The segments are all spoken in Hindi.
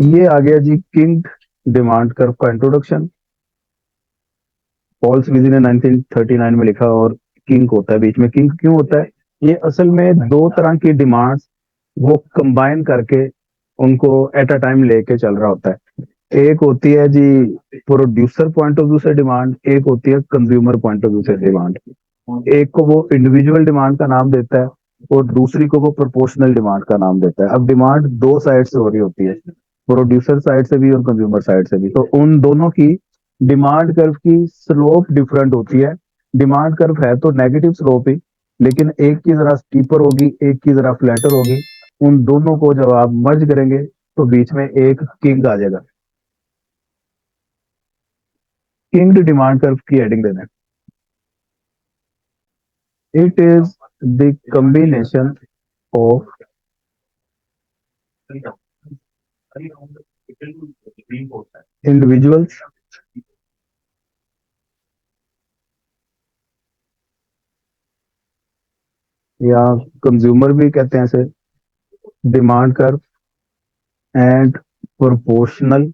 ये आ गया जी किंग डिमांड कर्व का इंट्रोडक्शन। पॉल स्विजी ने 1939 में लिखा और किंग होता है बीच में। किंग क्यों होता है? ये असल में दो तरह की डिमांड्स वो कंबाइन करके उनको एट अ टाइम लेके चल रहा होता है। एक होती है जी प्रोड्यूसर पॉइंट ऑफ व्यू से डिमांड, एक होती है कंज्यूमर पॉइंट ऑफ व्यू से डिमांड। एक को वो इंडिविजुअल डिमांड का नाम देता है और दूसरी को वो प्रोपोर्शनल डिमांड का नाम देता है। अब डिमांड दो साइड से हो रही होती है, प्रोड्यूसर साइड से भी और कंज्यूमर साइड से भी। तो उन दोनों की डिमांड कर्व की स्लोप डिफरेंट होती है। डिमांड कर्व है तो नेगेटिव स्लोप ही, लेकिन एक की जरा स्टीपर होगी, एक की जरा फ्लैटर होगी। उन दोनों को जब आप मर्ज करेंगे तो बीच में एक किंग आ जाएगा। किंग डिमांड कर्व की हेडिंग देना है, it is the combination of individuals या कंज्यूमर भी कहते हैं इसे, डिमांड कर्व एंड प्रोपोर्शनल,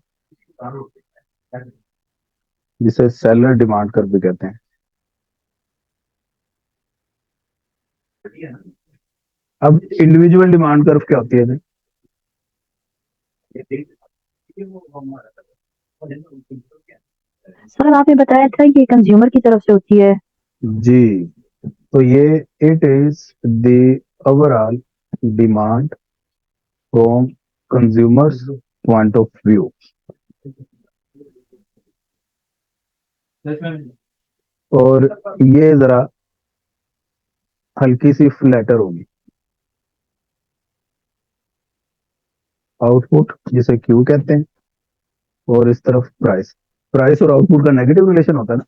जिसे सेलर डिमांड कर्व भी कहते हैं। अब इंडिविजुअल डिमांड कर्व क्या होती है? सर आपने बताया था ये कंज्यूमर की तरफ से होती है। जी, तो ये it is the overall demand from consumers point of view. और ये जरा हल्की सी फ्लैटर होगी। आउटपुट जिसे क्यू कहते हैं और इस तरफ प्राइस। प्राइस और आउटपुट का नेगेटिव रिलेशन होता है ना।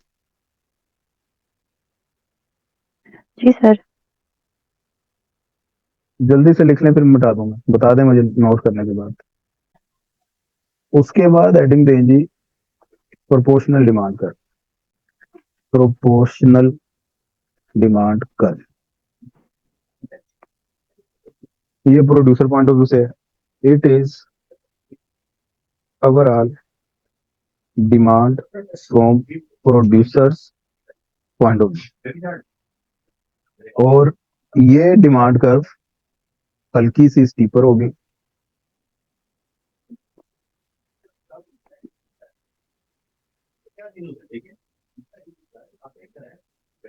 जी सर। जल्दी से लिख लें फिर मिटा दूंगा, बता दें मुझे नोट करने के बाद। उसके बाद हेडिंग दें जी प्रोपोर्शनल डिमांड कर। प्रोपोर्शनल डिमांड कर, ये प्रोड्यूसर पॉइंट ऑफ व्यू से है। It is overall demand from producers point of view. और ये डिमांड कर्व हल्की सी स्टीपर होगी।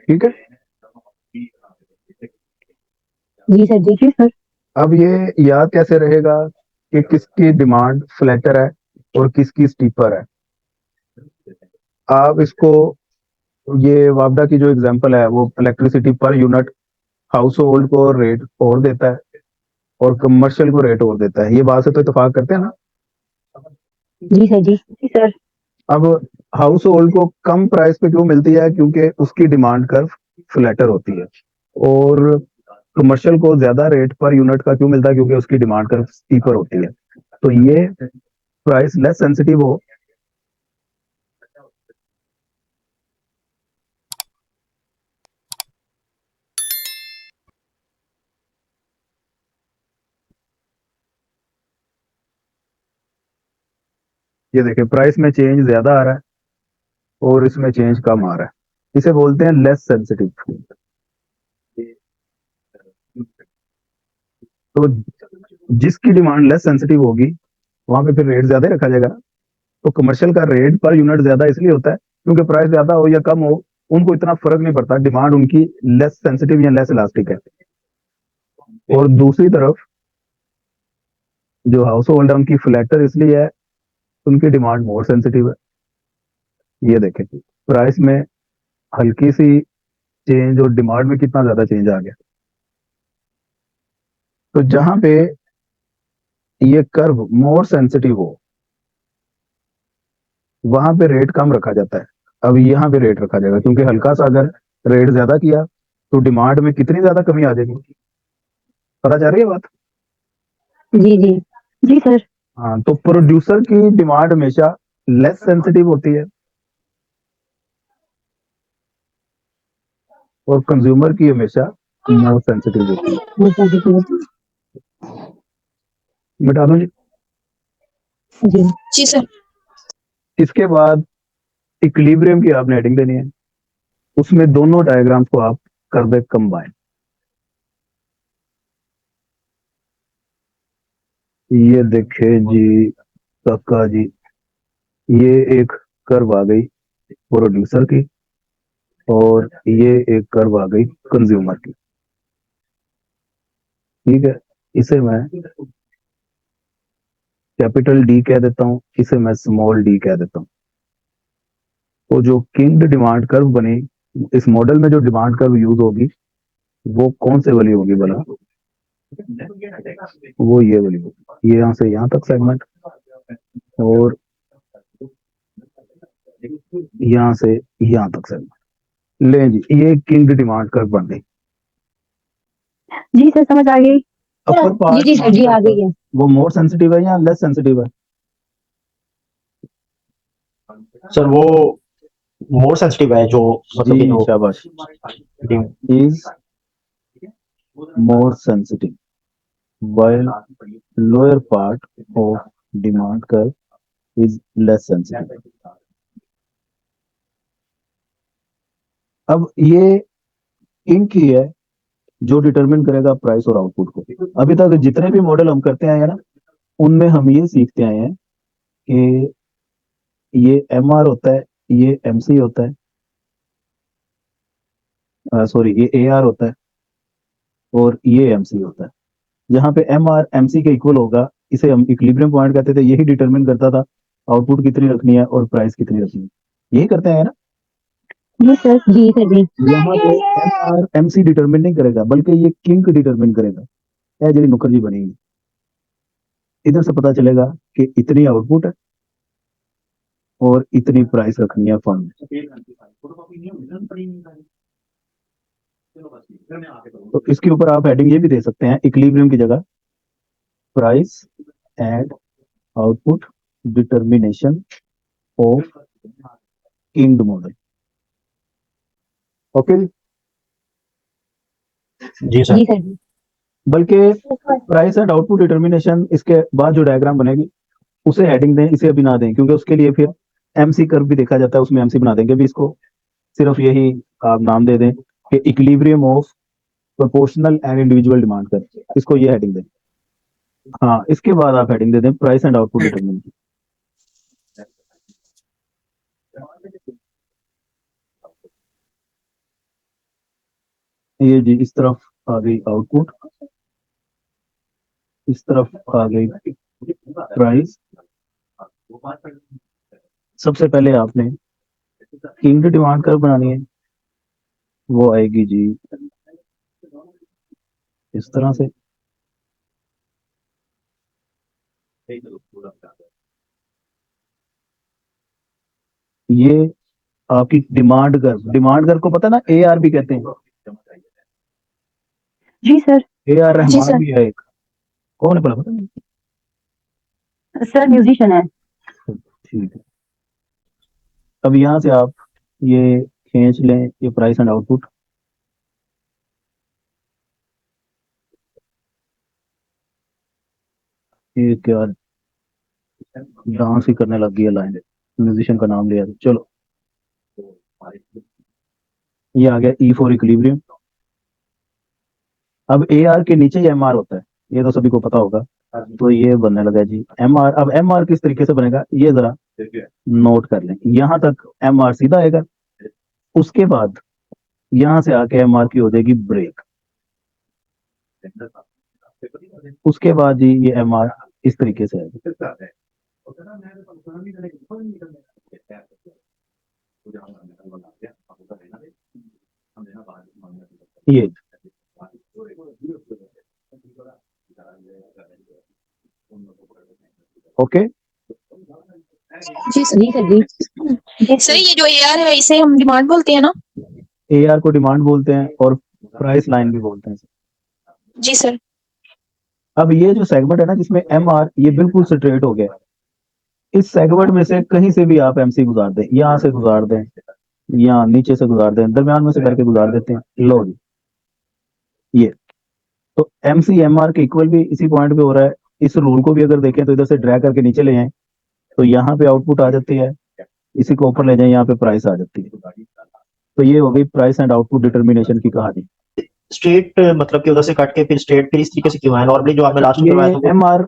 ठीक है। जी सर, देखिए सर। अब ये याद कैसे रहेगा कि किसकी डिमांड फ्लैटर है और किसकी स्टीपर है? आप इसको, ये वापडा की जो एग्जांपल है वो electricity per unit house hold को रेट और देता है और कमर्शियल को रेट और देता है। ये बात से तो इतफाक करते हैं ना। जी सर। जी सर। अब हाउस होल्ड को कम प्राइस पे क्यों मिलती है? क्योंकि उसकी डिमांड कर्व फ्लैटर होती है। और कमर्शियल को ज्यादा रेट पर यूनिट का क्यों मिलता है? क्योंकि उसकी डिमांड कर्व स्टीपर होती है। तो ये प्राइस लेस सेंसिटिव हो, ये देखिए प्राइस में चेंज ज्यादा आ रहा है और इसमें चेंज कम आ रहा है, इसे बोलते हैं लेस सेंसिटिव। तो जिसकी डिमांड लेस सेंसिटिव होगी वहां पे फिर रेट ज्यादा रखा जाएगा। तो कमर्शियल का रेट पर यूनिट ज्यादा इसलिए होता है क्योंकि प्राइस ज्यादा हो या कम हो उनको इतना फर्क नहीं पड़ता, डिमांड उनकी लेस सेंसिटिव या लेस इलास्टिक है। और दूसरी तरफ जो हाउस होल्ड है उनकी फ्लैटर इसलिए है, उनकी डिमांड मोर सेंसिटिव है। ये देखें प्राइस में हल्की सी चेंज और डिमांड में कितना ज्यादा चेंज आ गया। तो जहां पे ये कर्व मोर सेंसिटिव हो वहां पे रेट कम रखा जाता है। अब यहाँ पे रेट रखा जाएगा क्योंकि हल्का सा अगर रेट ज्यादा किया तो डिमांड में कितनी ज्यादा कमी आ जाएगी। पता चल रही है बात? जी जी। जी सर। हाँ, तो प्रोड्यूसर की डिमांड हमेशा लेस सेंसिटिव होती है और कंज्यूमर की हमेशा मोर सेंसिटिव होती है। मिटा दो जी। जी जी सर। इसके बाद इक्विलिब्रियम की आपने हेडिंग देनी है, उसमें दोनों डायग्राम्स को आप कर दे कंबाइन। ये देखे जी काका जी, ये एक कर्व आ गई प्रोड्यूसर की और ये एक कर्व आ गई कंज्यूमर की। ठीक है, इसे मैं कैपिटल डी कह देता हूं, इसे मैं स्मॉल डी कह देता हूं। तो जो किंग डिमांड कर्व बनी, इस मॉडल में जो डिमांड कर्व यूज होगी वो कौन से वाली होगी भला? वो ये वाली होगी, ये यहां से यहां तक सेगमेंट और यहां से यहां तक सेगमेंट। ले जी, ये किंग डिमांड कर्व बन गई। जी सर, समझ आ गई। अपर जी पार्ट जी सर जी, आ गई है। वो मोर सेंसिटिव है या लेस सेंसिटिव है? सर वो मोर सेंसिटिव है, जो मतलब कि जी जो शाबाश, is more sensitive while lower part of demand curve is less sensitive. अब ये इंक ही है जो डिटरमिन करेगा प्राइस और आउटपुट को। अभी तक जितने भी मॉडल हम करते आए हैं ना, उनमें हम ये सीखते आए हैं कि ये एमआर होता है, ये एमसी होता है, सॉरी ये एआर होता है और ये एमसी होता है। जहाँ पे एम आर एम सी के इक्वल होगा, इसे हम इक्विलिब्रियम पॉइंट कहते थे। यही डिटरमिन करता था आउटपुट कितनी रखनी है और प्राइस कितनी रखनी है। यही करते हैं ना। जी सर जी सर जी। यहाँ पे M R M C determine नहीं करेगा, बल्कि ये किंग डिटरमिन करेगा। यह जी मुखर्जी बनेगी, इधर से पता चलेगा कि इतनी आउटपुट है और इतनी प्राइस रखनी है फंड। तो इसके ऊपर आप हेडिंग ये भी दे सकते हैं, इक्विलिब्रियम की जगह price and output determination of kink model. Okay जी सर। जी सर जी। बल्कि प्राइस एंड आउटपुट डिटर्मिनेशन इसके बाद जो डायग्राम बनेगी उसे हेडिंग दें, इसे अभी ना दें, क्योंकि उसके लिए फिर एमसी कर्व भी देखा जाता है, उसमें एमसी बना देंगे। भी इसको सिर्फ यही आप नाम दे दें कि equilibrium of proportional and individual demand curve, इसको ये हेडिंग दें। हाँ, इसके बाद आप हेडिंग दे दें प्राइस एंड आउटपुट डिटर्मिनेशन। ये जी इस तरफ आ गई आउटपुट, इस तरफ आ गई प्राइस। सबसे पहले आपने किंग डिमांड कर्व बनानी है, वो आएगी जी इस तरह से। ये आपकी डिमांड कर्व को पता है ना, ए आर भी कहते हैं। जी सर। ए आर जी रहमान सर। भी है एक, कौन है भला पता नहीं? सर म्यूजिशियन है। ठीक है, अब यहाँ से आप ये खींच लें, ये प्राइस एंड आउटपुट। ये क्या डांस ही करने लग गई है लाइन, म्यूजिशियन का नाम लिया तो। चलो, ये आ गया ई फॉर इक्विलिब्रियम। अब ए आर के नीचे एम आर होता है, ये तो सभी को पता होगा। तो ये बनने लगा जी एम आर। अब एम आर किस तरीके से बनेगा ये जरा नोट कर लें। यहां तक एम आर सीधा आएगा, उसके बाद यहां से आके एम आर की हो जाएगी ब्रेक। उसके बाद जी ये एम आर इस तरीके से आएगा। ये ओके। जी सर। जी सर जी। सर ये जो एआर है इसे हम डिमांड बोलते हैं ना? ए आर को डिमांड बोलते हैं और प्राइस लाइन भी बोलते हैं। जी सर। अब ये जो सेगमेंट है ना जिसमें एम आर, ये बिल्कुल स्ट्रेट हो गया। इस सेगमेंट में से कहीं से भी आप एमसी गुजार दें, यहाँ से गुजार दें, यहाँ नीचे से गुजार दें, दरमियान में से करके गुजार देते हैं। लो जी, ये तो एमसी एम आर के इक्वल भी इसी पॉइंट पे हो रहा है। इस रूल को भी अगर देखें तो इधर से ड्रैग करके नीचे ले आए तो यहाँ पे आउटपुट आ जाती है, इसी को ऊपर ले जाए, यहाँ पे प्राइस आ जाती है। तो ये हो गई प्राइस एंड आउटपुट डिटर्मिनेशन की कहानी। स्ट्रेट मतलब कि उधर से काट के फिर स्ट्रेट फिर इस तरीके से क्यों है? नॉर्मली जो आपने लास्ट में करवाया था ये एम आर,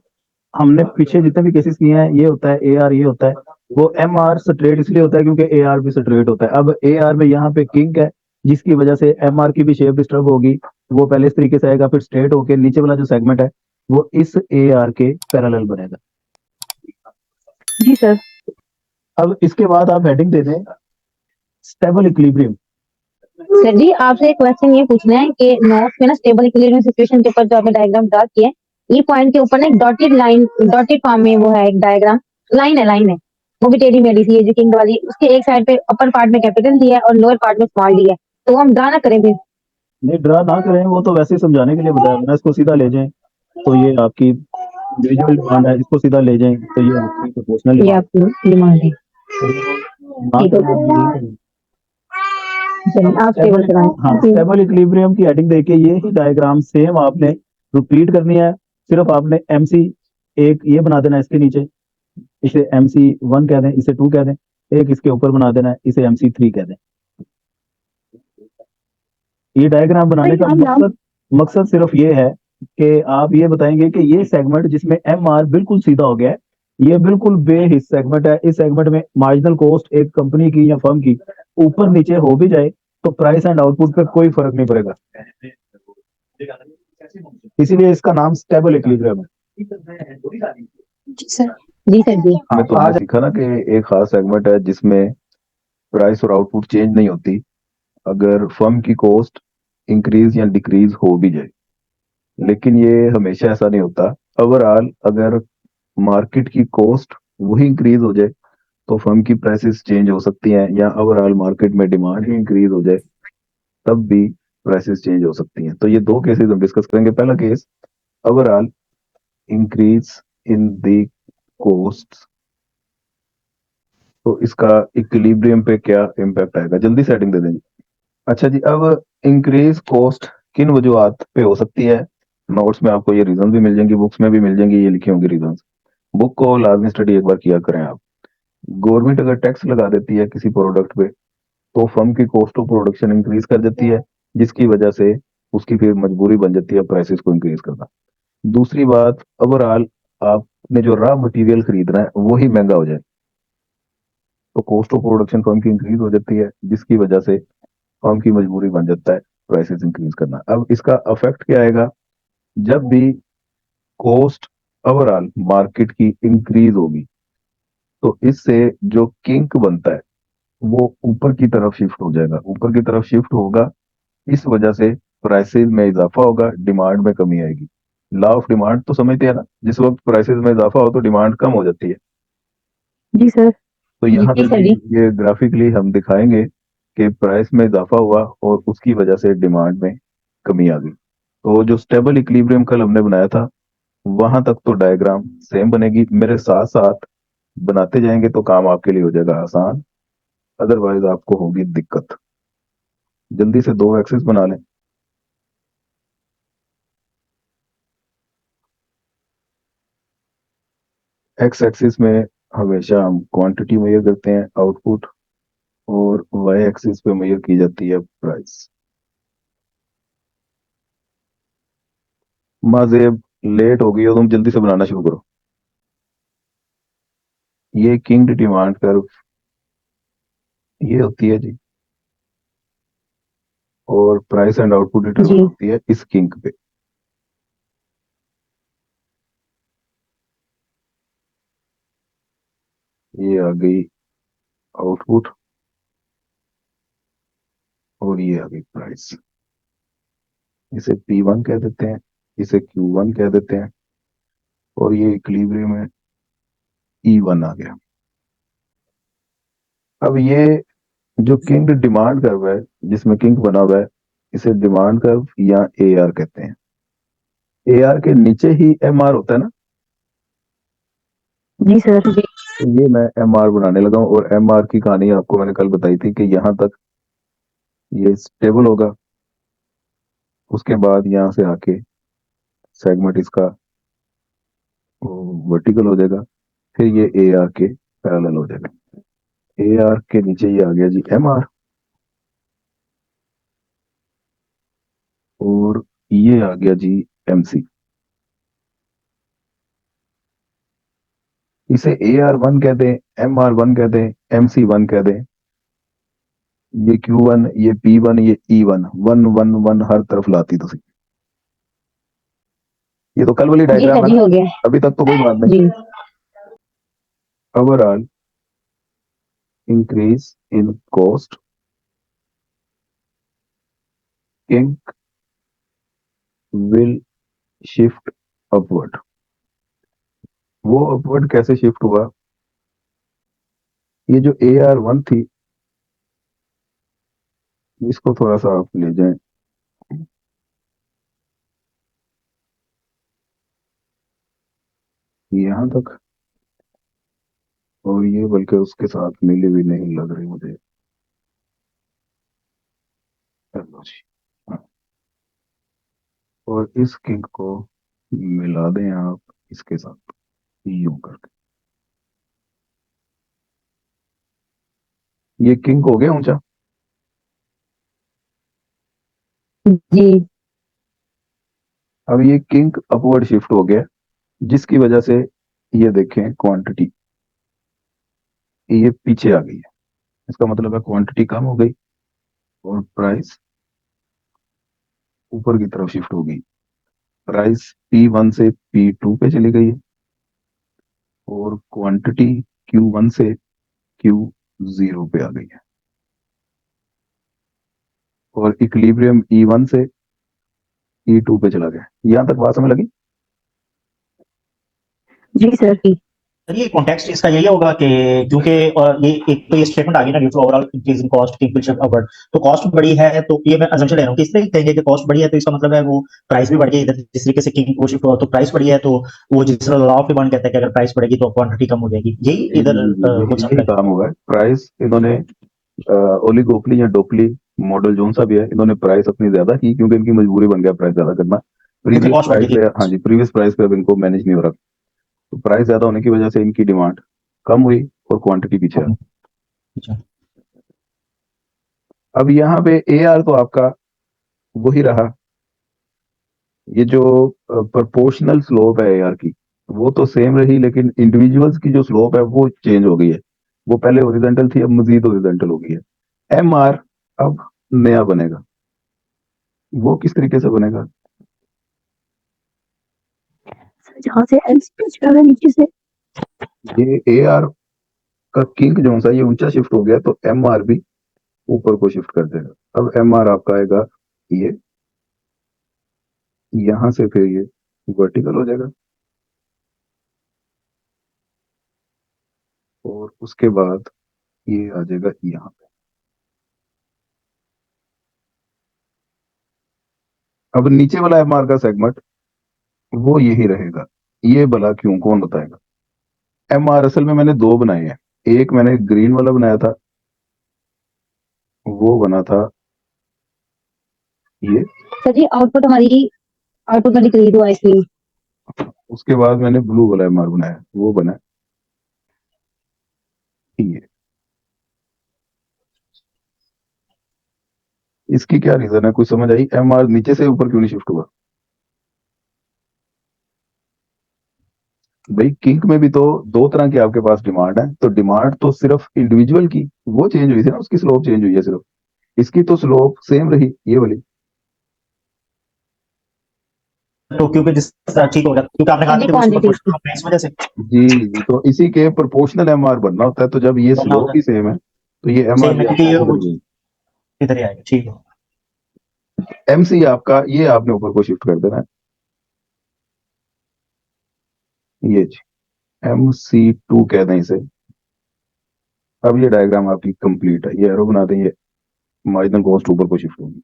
हमने पीछे जितने भी केसेस किए हैं, ये होता है ए आर, ये होता है। वो एम आर स्ट्रेट इसलिए होता है क्योंकि ए आर भी स्ट्रेट होता है। अब ए आर में यहाँ पे किंक है, जिसकी वजह से एम आर की भी शेप डिस्टर्ब होगी। वो पहले इस तरीके से आएगा, फिर स्ट्रेट होके नीचे वाला जो सेगमेंट है वो इस ए आर के पैरेलल बनेगा। जी सर। अब इसके बाद आप हेडिंग दे दें स्टेबल इक्विलिब्रियम। सर जी आपसे एक क्वेश्चन ये पूछना है कि नोट्स में ना स्टेबल इक्विलिब्रियम सिचुएशन के ऊपर जो आपने डायग्राम ड्रा किया है, ये पॉइंट के ऊपर ना एक डॉटेड लाइन, डॉटेड फॉर्म में वो है एक डायग्राम, लाइन है, वो भी टेढ़ी मेढ़ी सी है जो किंग वाली, उसके एक साइड पे अपर पार्ट में कैपिटल डी है और लोअर पार्ट में स्मॉल डी है, तो हम ड्रा ना करें फिर। नहीं, ड्रा ना करें, वो तो वैसे ही समझाने के लिए बताया मैंने। इसको सीधा ले जाएं तो ये आपकी इंडिविजुअल डिमांड है, इसको सीधा ले जाएं तो ये आपकी प्रोपोर्शनल ये आपकी डिमांड है। ना ठीक है। करें, ये नहीं करें। चलिए आप स्टेबल हाँ, कराएं। स्टेबल इक्विलिब्रियम की हेडिंग देके ये ही डायग्राम सेम आपने रिपीट करनी है। सिर्फ आपने MC एक ये बना देना है इसके नीचे, इसे MC1 कह दें, इसे 2 कह दें। एक इसके ऊपर बना देना है, इसे MC3 कह दें। ये डायग्राम बनाने का मकसद सिर्फ ये है कि आप ये बताएंगे कि ये सेगमेंट जिसमें MR बिल्कुल सीधा हो गया है, ये बिल्कुल बेहिस सेगमेंट है। इस सेगमेंट में मार्जिनल कॉस्ट एक कंपनी की या फर्म की ऊपर नीचे हो भी जाए तो प्राइस एंड आउटपुट पे कोई फर्क नहीं पड़ेगा। इसीलिए इसका नाम स्टेबल इक्विलिब्रियम है। जी सर। जी सर जी। हाँ, तो आज सीखा ना कि एक खास सेगमेंट है जिसमें प्राइस और आउटपुट चेंज नहीं होती अगर फर्म की कॉस्ट इंक्रीज या डिक्रीज हो भी जाए। लेकिन ये हमेशा ऐसा नहीं होता। ओवरऑल अगर मार्केट की कॉस्ट वही इंक्रीज हो जाए तो फर्म की प्राइसेस चेंज हो सकती हैं, या ओवरऑल मार्केट में डिमांड ही इंक्रीज हो जाए तब भी प्राइसेस चेंज हो सकती हैं। तो ये दो केसेस हम डिस्कस करेंगे। पहला case, overall increase in the cost, तो इसका इक्विलिब्रियम पे क्या इम्पैक्ट आएगा। जल्दी सेटिंग दे देंगे। अच्छा जी, अब इंक्रीज कॉस्ट किन वजूहत पे हो सकती है? नोट्स में आपको ये रीजन भी मिल जाएंगी, बुक्स में भी मिल जाएंगी, ये लिखी होंगी रीजन। बुक को लाजमी स्टडी एक बार किया करें आप। गवर्नमेंट अगर टैक्स लगा देती है किसी प्रोडक्ट पे तो फर्म की कॉस्ट ऑफ प्रोडक्शन इंक्रीज कर देती है, जिसकी वजह से उसकी फिर मजबूरी बन जाती है प्राइसेस को इंक्रीज करना। दूसरी बात, ओवरऑल आपने जो रॉ मटेरियल खरीदना है वही महंगा हो जाए तो कॉस्ट ऑफ प्रोडक्शन फर्म की इंक्रीज हो जाती है, जिसकी वजह से फर्म की मजबूरी बन जाता है प्राइसेस इंक्रीज करना। अब इसका इफेक्ट क्या आएगा? जब भी कॉस्ट ओवरऑल मार्केट की इंक्रीज होगी तो इससे जो किंक बनता है वो ऊपर की तरफ शिफ्ट हो जाएगा। ऊपर की तरफ शिफ्ट होगा, इस वजह से प्राइसेस में इजाफा होगा, डिमांड में कमी आएगी। लॉ ऑफ डिमांड तो समझते हैं ना, जिस वक्त प्राइसेस में इजाफा हो तो डिमांड कम हो जाती है। जी सर। तो यहाँ जी पे सर भी जी। ये ग्राफिकली हम दिखाएंगे कि प्राइस में इजाफा हुआ और उसकी वजह से डिमांड में कमी आ गई। तो जो स्टेबल इक्विलिब्रियम कल हमने बनाया था वहां तक तो डायग्राम सेम बनेगी। मेरे साथ साथ बनाते जाएंगे तो काम आपके लिए हो जाएगा आसान, अदरवाइज आपको होगी दिक्कत। जल्दी से दो एक्सिस बना लें। एक्स एक्सिस में हमेशा हम क्वांटिटी मेजर करते हैं, आउटपुट, और वाई एक्सिस पे मेजर की जाती है प्राइस। माजेब लेट हो गई हो, तुम जल्दी से बनाना शुरू करो। ये किंग डिमांड कर्व ये होती है जी, और प्राइस एंड आउटपुट डिटरमाइन जी। होती है इस किंग पे। ये आ गई आउटपुट और ये आ गई प्राइस। इसे P1 कह देते हैं, इसे Q1 कह देते हैं, और ये इक्विलिब्रियम में E1 आ गया। अब ये जो किंग डिमांड कर्व है, जिसमें किंग बना हुआ है, इसे डिमांड कर्व या AR कहते हैं। AR के नीचे ही MR होता है ना, जी सर जी। तो ये मैं MR बनाने लगा हूँ। और MR की कहानी आपको मैंने कल बताई थी कि यहाँ तक ये स्टेबल होगा, उसके बाद यहाँ से आके सेगमेंट इसका वर्टिकल हो जाएगा, फिर ये ए आर के पैरेलल हो जाएगा। ए आर के नीचे ये आ गया जी एम आर, और ये आ गया जी एम सी। इसे ए आर वन कह दें, एम आर वन कह दें, एम सी वन कह दें। ये क्यू वन, ये पी वन, ये E one, one one one हर तरफ लाती तुसी। ये तो कल वाली जी डायग्राम सर है जी ना, हो गया अभी तक तो कोई बात नहीं। जी overall increase in cost, kink will shift upward. वो अपवर्ड कैसे शिफ्ट हुआ? ये जो ए आर वन थी, इसको थोड़ा सा आप ले जाएं, यहां तक, और ये बल्कि उसके साथ मिली भी नहीं लग रही मुझे। चलो जी, हाँ। और इस किंक को मिला दें आप इसके साथ यूं करके। ये किंक हो गया ऊंचा। जी अब ये किंक अपवर्ड शिफ्ट हो गया, जिसकी वजह से ये देखें क्वांटिटी ये पीछे आ गई है। इसका मतलब है क्वांटिटी कम हो गई और प्राइस ऊपर की तरफ शिफ्ट हो गई। प्राइस P1 से P2 पे चली गई है, और क्वांटिटी Q1 से Q0 पे आ गई है, और इक्विलिब्रियम E1 से E2 पे चला गया। यहां तक बात समझ लगी? जी सर जी सर ये कॉन्टेक्स्ट इसका यही होगा कि क्योंकि ये एक तो ये स्टेटमेंट आ गई ना, due to overall increase in cost kink will shift upward, तो कॉस्ट बढ़ी है, तो ये मैं अजम्पशन ले रहा हूँ कि इस तरह कहेंगे कि कॉस्ट बढ़ी है तो इसका मतलब है वो प्राइस भी बढ़ गई, इधर जिस तरीके से किंक वो शिफ्ट हुआ तो प्राइस बढ़ी है, तो वो जिस तरह लॉ ऑफ डिमांड कहता है कि अगर प्राइस बढ़ेगी तो क्वांटिटी कम हो जाएगी, यही इधर हो सकता यही है। काम हुआ है। प्राइस इन्होंने ओलिगोपली या डोपली मॉडल जो सा भी है, इन्होंने प्राइस अपनी ज्यादा की क्योंकि इनकी मजबूरी बन गया प्राइस ज्यादा करना। प्रीवियस कॉस्ट बढ़ प्राइस गई पे, थी। हाँ जी, प्रीवियस प्राइस पे अब इनको मैनेज नहीं हो रहा, तो प्राइस ज्यादा होने की वजह से इनकी डिमांड कम हुई और क्वांटिटी पीछे आ गई। अच्छा। अब यहाँ पे ए आर तो आपका वही रहा। ये जो प्रोपोर्शनल स्लोप है ए आर की, वो तो सेम रही, लेकिन इंडिविजुअल्स की जो स्लोप है वो चेंज हो गई है। वो पहले ओरिजेंटल थी, अब मजीद ओरिजेंटल हो गई है। एम आर अब नया बनेगा। वो किस तरीके से बनेगा? जहाँ से एल कर रहे नीचे से ये ए आर का किंक जो सा ये ऊंचा शिफ्ट हो गया, तो एम आर भी ऊपर को शिफ्ट कर देगा। अब एम आर आपका आएगा ये, यहां से फिर ये वर्टिकल हो जाएगा, और उसके बाद ये आ जाएगा यहाँ पे। अब नीचे वाला एम आर का सेगमेंट वो यही रहेगा। ये भला क्यों, कौन बताएगा? एम आर असल में मैंने दो बनाए हैं। एक मैंने ग्रीन वाला बनाया था, वो बना था ये। सर जी आउटपुट में डिक्रीज हुआ इसलिए। उसके बाद मैंने ब्लू वाला एम आर बनाया, वो बना ये। इसकी क्या रीजन है, कुछ समझ आई? एम आर नीचे से ऊपर क्यों नहीं शिफ्ट हुआ? भाई किंक में भी तो दो तरह की आपके पास डिमांड है, तो डिमांड तो सिर्फ इंडिविजुअल की वो चेंज हुई थी ना, उसकी स्लोप चेंज हुई है सिर्फ। इसकी तो स्लोप सेम रही, ये वाली। तो क्योंकि जिस ठीक हो गया क्योंकि आपने कहा था कि वो क्वांटिटी प्रोपोर्शनल है इस वजह से जी जी, तो इसी के प्रोपोर्शनल एम आर बनना होता है, तो जब ये बनना स्लोप होगा ही सेम है तो ये एम आर सेम है, भी क्योंकि आपका ये इधर ही इधर ही आएगा, ठीक है। है। एम सी आपका ये आपने ऊपर को शिफ्ट कर देना है, ये जी MC2 कह दें इसे। अब ये डायग्राम आपकी कंप्लीट है, ये एरो बना दें, ये मार्जिनल कॉस्ट ऊपर को शिफ्ट होगी।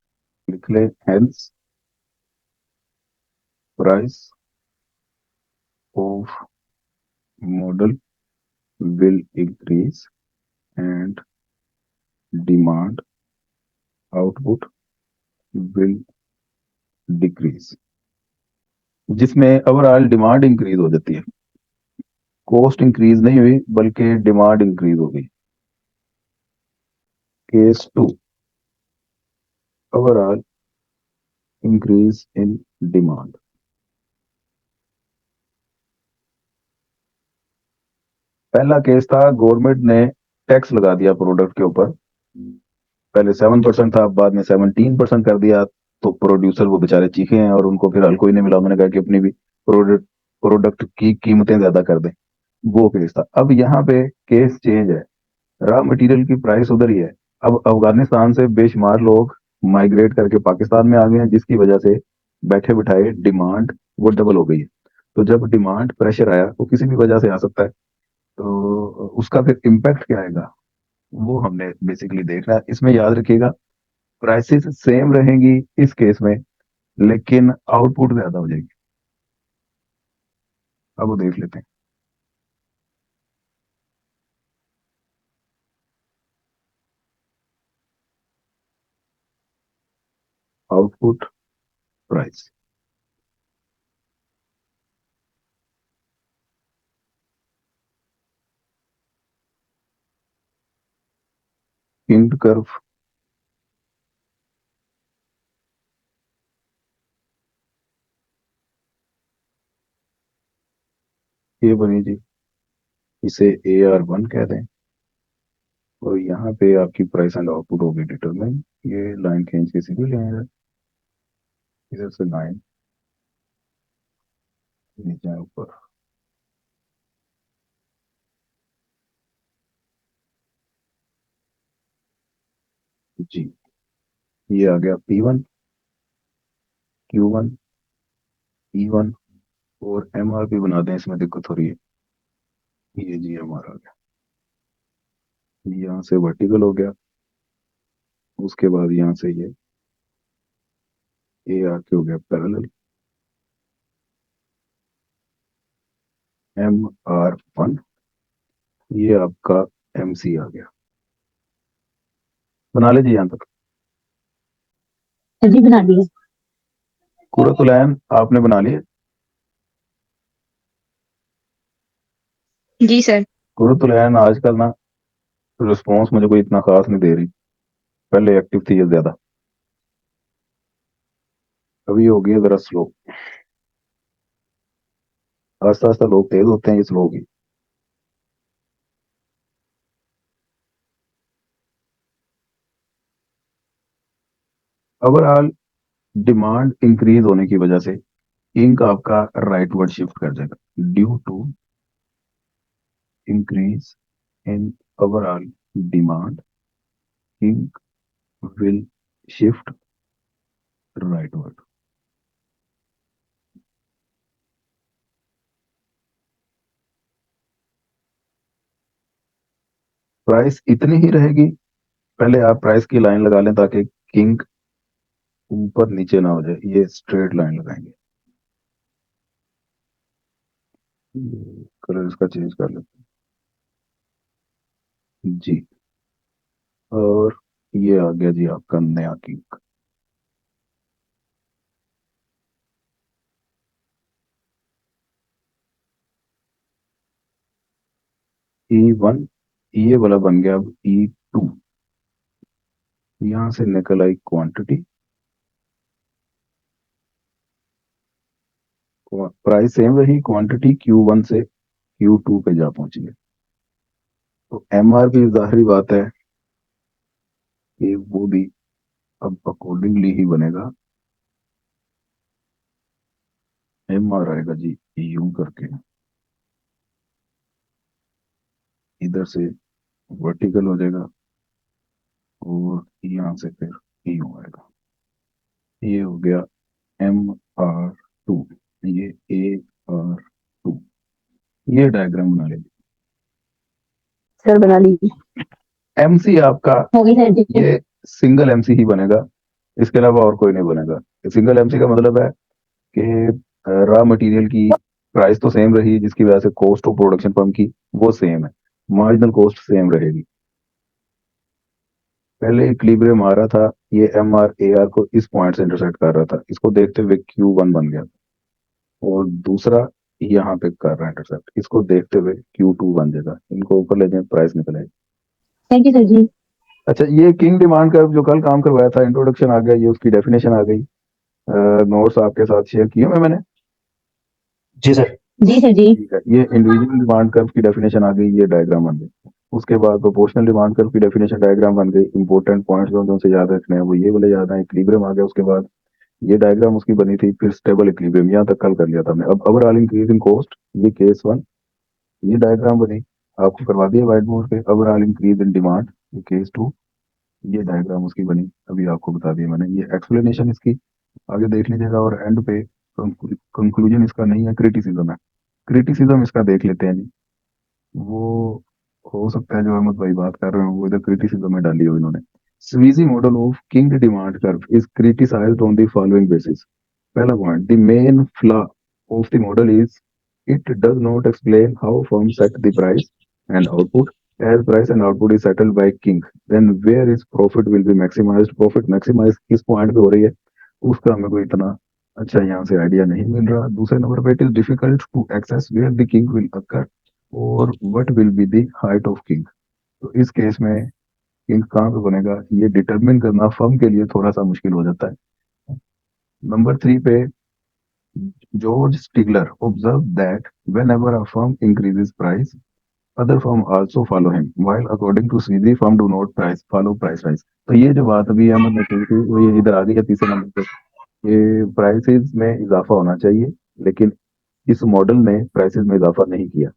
लिख ले hence price of model will increase and demand output will decrease, जिसमें ओवरऑल डिमांड इंक्रीज हो जाती है। कॉस्ट इंक्रीज नहीं हुई बल्कि डिमांड इंक्रीज हो गई। Case 2, overall increase in demand. पहला केस था गवर्नमेंट ने टैक्स लगा दिया प्रोडक्ट के ऊपर, पहले 7% था, बाद में 17% कर दिया, तो प्रोड्यूसर वो बेचारे चीखे हैं और उनको फिर हल कोई नहीं मिला, उन्होंने कहा कि अपनी भी प्रोडक्ट की कीमतें ज्यादा कर दें। वो केस था। अब यहाँ पे केस चेंज है, रॉ मटेरियल की प्राइस उधर ही है। अब अफगानिस्तान से बेशुमार लोग माइग्रेट करके पाकिस्तान में आ गए हैं, जिसकी वजह से बैठे बिठाए डिमांड वो डबल हो गई है। तो जब डिमांड प्रेशर आया तो किसी भी वजह से आ सकता है, तो उसका फिर इम्पैक्ट क्या आएगा वो हमने बेसिकली देखना है। इसमें याद रखिएगा प्राइसेस सेम रहेंगी इस केस में, लेकिन आउटपुट ज्यादा हो जाएगी। अब वो देख लेते हैं। आउटपुट प्राइस, किंग कर्व, ये बनी जी, इसे AR1 कह दें, और यहाँ पे आपकी प्राइस एंड आउटपुट होगी डिटरमाइन। ये लाइन खींच के सीधी ले आएगा, इधर से लाइन नीचे ऊपर, जी। ये आ गया P1, Q1, E1, और MRP बना दें, इसमें दिक्कत हो रही है। ये जी MR आ गया, यहाँ से वर्टिकल हो गया, उसके बाद यहाँ से ये AR के हो गया पैरेलल, MR1, ये आपका MC आ गया। बना लीजिए यहाँ तक। जी बना दिए। कुरतुलैन आपने बना लिए? जी सर। कुरतुलैन आजकल ना रिस्पॉन्स मुझे कोई इतना खास नहीं दे रही, पहले एक्टिव थी ये ज्यादा, अभी हो गई जरा स्लो। आस्ता आस्ता लोग तेज होते हैं, ये स्लो होगी। ओवरऑल डिमांड इंक्रीज होने की वजह से इंक आपका राइटवर्ड शिफ्ट कर जाएगा, due to increase in overall demand kink will shift rightward. Price इतनी ही रहेगी, पहले आप प्राइस की लाइन लगा लें ताकि किंग ऊपर नीचे ना हो जाए, ये स्ट्रेट लाइन लगाएंगे। कलर इसका चेंज कर लेते हैं जी, और ये आ गया जी आपका नया किंग। E1, ये वाला बन गया अब E2, यहां से निकल आई क्वांटिटी, प्राइस सेम रही, क्वांटिटी Q1 से Q2 पे जा पहुंची है। तो MRP जाहिर बात है कि वो भी अब अकॉर्डिंगली ही बनेगा। MR आएगा जी यूं करके, इधर से वर्टिकल हो जाएगा और यहाँ से फिर यूं आएगा। ये हो गया MR2, ये AR2। ये डायग्राम बना लीजिए। सर बना लीजिए। MC आपका हो गई सर जी। ये सिंगल MC ही बनेगा, इसके अलावा और कोई नहीं बनेगा। सिंगल MC का मतलब है कि रॉ मटेरियल की प्राइस तो सेम रही, जिसकी वजह से कॉस्ट ऑफ प्रोडक्शन पंप की वो सेम है, मार्जिनल कॉस्ट सेम रहेगी। पहले इक्विलिब्रियम आ रहा था, ये MR AR को इस पॉइंट से इंटरसेक्ट कर रहा था, इसको देखते हुए Q1 बन गया। और दूसरा यहाँ पे कर रहा है इंटरसेप्ट, इसको देखते हुए Q2 बन जाएगा, इनको ऊपर ले जाए प्राइस निकल आएगी। थैंक यू सर जी। अच्छा, ये किंग डिमांड कर्व जो कल काम करवाया था, इंट्रोडक्शन आ गया, ये उसकी डेफिनेशन आ गई, नोट्स आपके साथ शेयर किए मैंने। जी सर। जी सर जी। ठीक है, ये इंडिविजुअल डिमांड कर्व की डेफिनेशन आ गई, ये डायग्राम बन गई। उसके बाद प्रोपोर्शनल डिमांड कर्व की डेफिनेशन डायग्राम बन गई। इंपॉर्टेंट पॉइंट्स जो से याद रखने हैं वो ये वाले याद है। इक्विलिब्रियम आ गया, उसके बाद ये डायग्राम उसकी बनी थी, फिर स्टेबल इक्विलिब्रियम, यहाँ तक कल कर लिया था हमने। अब ओवरऑल इंक्रीज इन कॉस्ट, ये केस 1, ये डायग्राम बनी, आपको करवा दिया व्हाइट बोर्ड पे। ओवरऑल इंक्रीज इन डिमांड, ये केस 2, ये डायग्राम उसकी बनी, अभी आपको बता दिया मैंने। ये एक्सप्लेनेशन इसकी आगे देख लीजिएगा, और एंड पे कंक्लूजन इसका नहीं है, क्रिटिसिज्म है। क्रिटिसिज्म इसका देख लेते हैं जी। वो हो सकता है जो अहमद भाई बात कर रहे हो वो इधर क्रिटिसिज्म में डाली हो इन्होंने। Sweezy model of kink demand curve is criticised on the following basis. पहला point, the main flaw of the model is it does not explain how firms set the price and output. As price and output is settled by king, then where is profit will be maximized? Profit maximize किस पॉइंट पे हो रही है उसका हमें कोई इतना अच्छा यहाँ से आइडिया नहीं मिल रहा। दूसरे नंबर पे, it is difficult to access where the kink will occur और what will be the height of kink. तो इस केस में किंग कहाँ पे बनेगा ये डिटरमिन करना फर्म के लिए थोड़ा सा मुश्किल हो जाता है। नंबर 3 पे, George Stigler observed that whenever a firm increases price, other firm also follow him. While according to Sweden, firm do not follow price rise. तो ये जो बात अभी अहमद ने कही थी वो ये इधर आ गई है तीसरे नंबर पे। ये प्राइसेस में इजाफा होना चाहिए, लेकिन इस मॉडल ने प्राइसेस में इजाफा नहीं किया।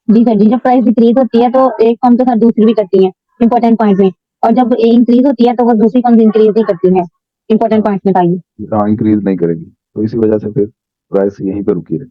जी सर जी, जब प्राइस डिक्रीज होती है तो एक फर्म तो सर दूसरी भी करती है इंपॉर्टेंट पॉइंट में, और जब इंक्रीज होती है तो वो दूसरी फर्म इंक्रीज नहीं करती है। इंपॉर्टेंट पॉइंट में बताइए। हाँ, इंक्रीज नहीं करेगी, तो इसी वजह से फिर प्राइस यहीं पे रुकी रहे।